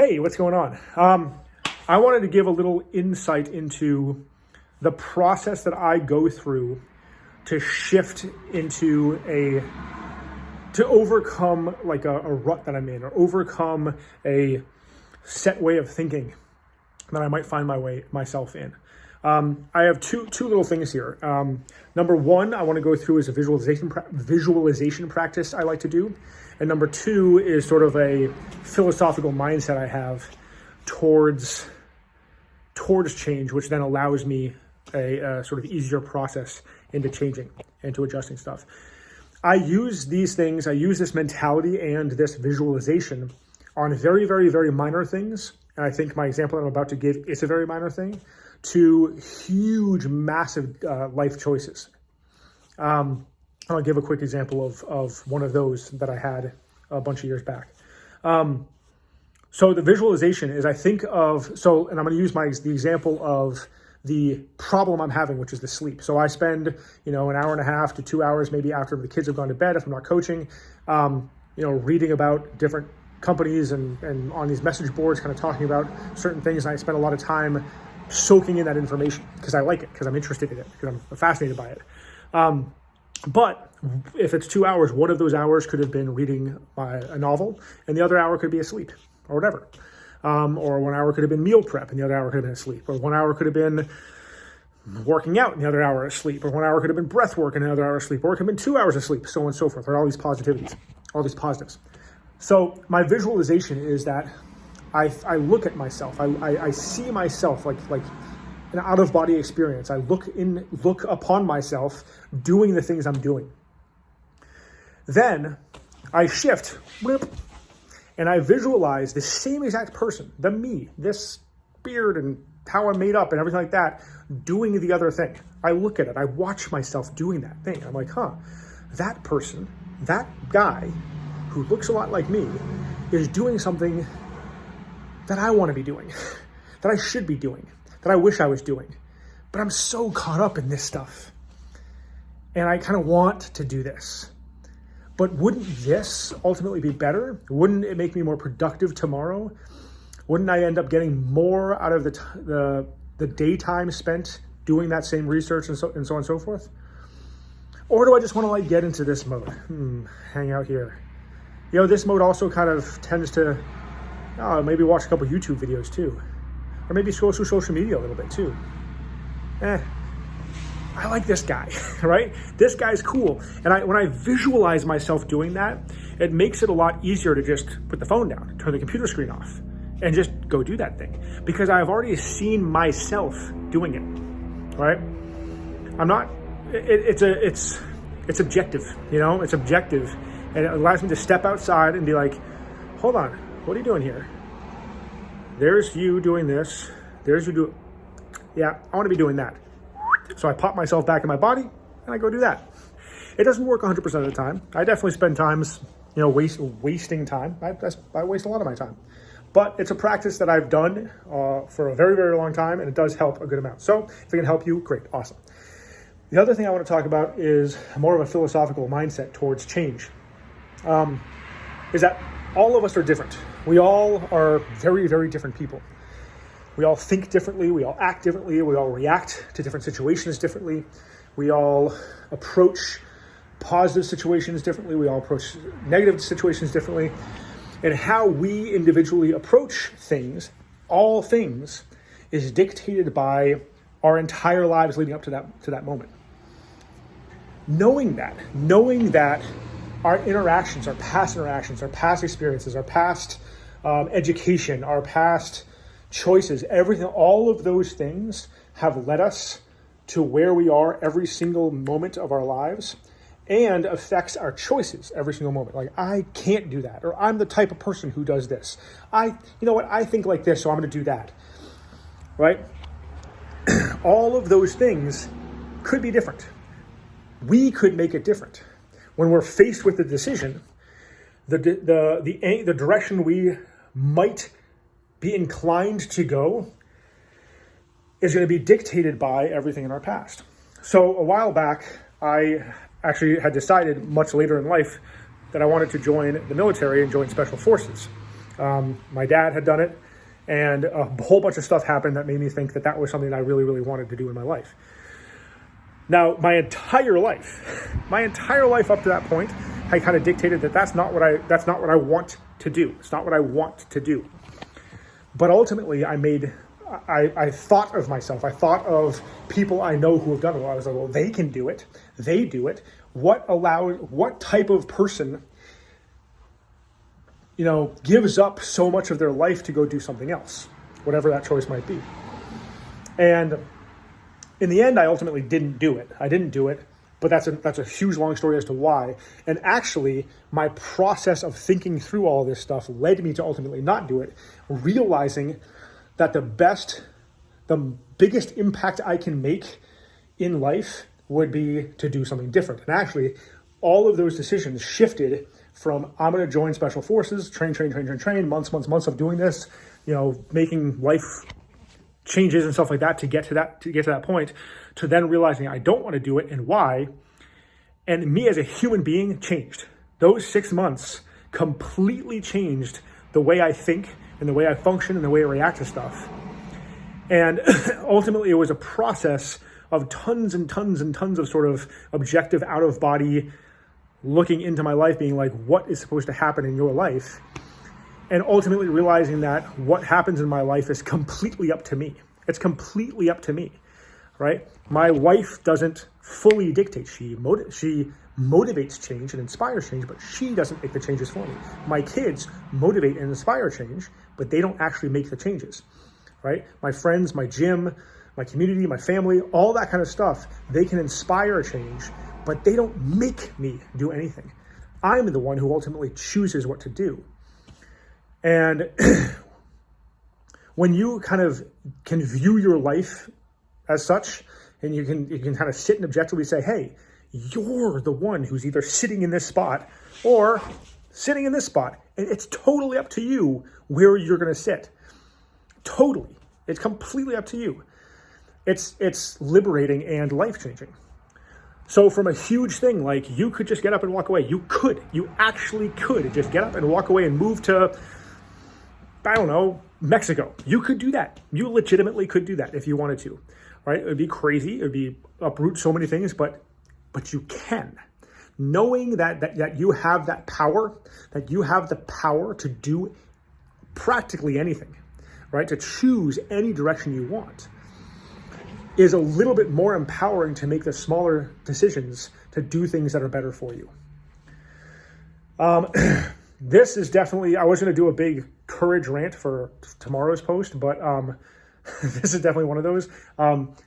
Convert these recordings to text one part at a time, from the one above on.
Hey, what's going on? I wanted to give a little insight into the process that I go through to shift to overcome like a rut that I'm in, or overcome a set way of thinking that I might find myself in. I have two little things here. Number one, I want to go through is a visualization practice I like to do. And number two is sort of a philosophical mindset I have towards change, which then allows me a sort of easier process into changing and to adjusting stuff. I use these things, I use this mentality and this visualization on very, very, very minor things. And I think my example that I'm about to give is a very minor thing, to huge, massive life choices. I'll give a quick example of one of those that I had a bunch of years back. So the visualization is, I think of, and I'm going to use the example of the problem I'm having, which is the sleep. So I spend, an hour and a half to 2 hours, maybe after the kids have gone to bed, if I'm not coaching, reading about different companies and on these message boards, kind of talking about certain things. And I spend a lot of time soaking in that information because I like it, because I'm interested in it, because I'm fascinated by it. But if it's 2 hours, one of those hours could have been reading a novel, and the other hour could be asleep or whatever. Or 1 hour could have been meal prep, and the other hour could have been asleep. Or 1 hour could have been working out, and the other hour asleep. Or 1 hour could have been breath work, and the other hour asleep. Or it could have been 2 hours of sleep, so on and so forth. Or all these positives. So my visualization is that I look at myself. I see myself like an out-of-body experience. I look upon myself doing the things I'm doing. Then I shift, and I visualize the same exact person, the me, this beard and how I'm made up and everything like that, doing the other thing. I look at it. I watch myself doing that thing. I'm like, that person, that guy who looks a lot like me is doing something that I want to be doing, that I should be doing, that I wish I was doing. But I'm so caught up in this stuff. And I kind of want to do this. But wouldn't this ultimately be better? Wouldn't it make me more productive tomorrow? Wouldn't I end up getting more out of the daytime spent doing that same research and so on and so forth? Or do I just want to get into this mode? Hang out here. This mode also kind of tends to maybe watch a couple YouTube videos too. Or maybe scroll through social media a little bit too. I like this guy, right? This guy's cool. And when I visualize myself doing that, it makes it a lot easier to just put the phone down, turn the computer screen off, and just go do that thing. Because I've already seen myself doing it, right? It's objective, it's objective. And it allows me to step outside and be like, hold on, what are you doing here? There's you doing this. There's you doing, yeah, I want to be doing that. So I pop myself back in my body and I go do that. It doesn't work 100% of the time. I definitely spend times, wasting time. I waste a lot of my time. But it's a practice that I've done for a very, very long time, and it does help a good amount. So if it can help you, great, awesome. The other thing I want to talk about is more of a philosophical mindset towards change. Is that all of us are different. We all are very, very different people. We all think differently. We all act differently. We all react to different situations differently. We all approach positive situations differently. We all approach negative situations differently. And how we individually approach things, all things, is dictated by our entire lives leading up to that moment. Knowing that our interactions, our past experiences, our past education, our past choices, everything, all of those things have led us to where we are every single moment of our lives, and affects our choices every single moment. Like, I can't do that, or I'm the type of person who does this. I think like this, so I'm going to do that, right? All of those things could be different. We could make it different. When we're faced with the decision, the direction we might be inclined to go is going to be dictated by everything in our past. So a while back, I actually had decided much later in life that I wanted to join the military and join special forces. My dad had done it, and a whole bunch of stuff happened that made me think that that was something that I really, really wanted to do in my life. Now, my entire life up to that point, I kind of dictated that that's not what I want to do. It's not what I want to do. But ultimately, I thought of myself. I thought of people I know who have done it. Well, I was like, well, they can do it. They do it. What type of person, gives up so much of their life to go do something else, whatever that choice might be. And in the end, I ultimately didn't do it. I didn't do it, but that's a huge, long story as to why. And actually, my process of thinking through all this stuff led me to ultimately not do it, realizing that the biggest impact I can make in life would be to do something different. And actually, all of those decisions shifted from I'm going to join special forces, train, months of doing this, making life changes and stuff like that to get to that point, to then realizing I don't want to do it and why. And me as a human being changed. Those 6 months completely changed the way I think and the way I function and the way I react to stuff. And ultimately it was a process of tons and tons and tons of sort of objective out of body looking into my life, being like, what is supposed to happen in your life? And ultimately realizing that what happens in my life is completely up to me. It's completely up to me, right? My wife doesn't fully dictate. She motivates change and inspires change, but she doesn't make the changes for me. My kids motivate and inspire change, but they don't actually make the changes, right? My friends, my gym, my community, my family, all that kind of stuff, they can inspire change, but they don't make me do anything. I'm the one who ultimately chooses what to do. And when you kind of can view your life as such, and you can kind of sit and objectively say, hey, you're the one who's either sitting in this spot or sitting in this spot. And it's totally up to you where you're going to sit. Totally. It's completely up to you. It's liberating and life-changing. So from a huge thing, like you could just get up and walk away. You actually could just get up and walk away and move to, I don't know, Mexico. You could do that. You legitimately could do that if you wanted to, right? It would be crazy. It would be uproot so many things, but you can. Knowing that you have that power, that you have the power to do practically anything, right? To choose any direction you want is a little bit more empowering to make the smaller decisions to do things that are better for you. This is definitely, I was going to do a big courage rant for tomorrow's post, but this is definitely one of those.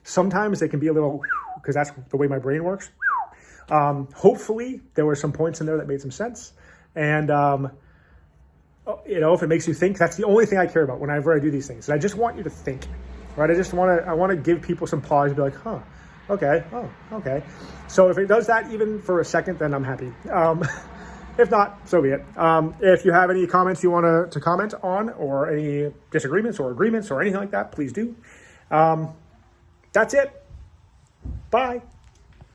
Sometimes they can be a little, because that's the way my brain works. Hopefully there were some points in there that made some sense. And, if it makes you think, that's the only thing I care about whenever I do these things. And I just want you to think, right? I want to give people some pause and be like, okay. So if it does that even for a second, then I'm happy. If not, so be it. If you have any comments you want to comment on, or any disagreements or agreements or anything like that, please do. That's it. Bye.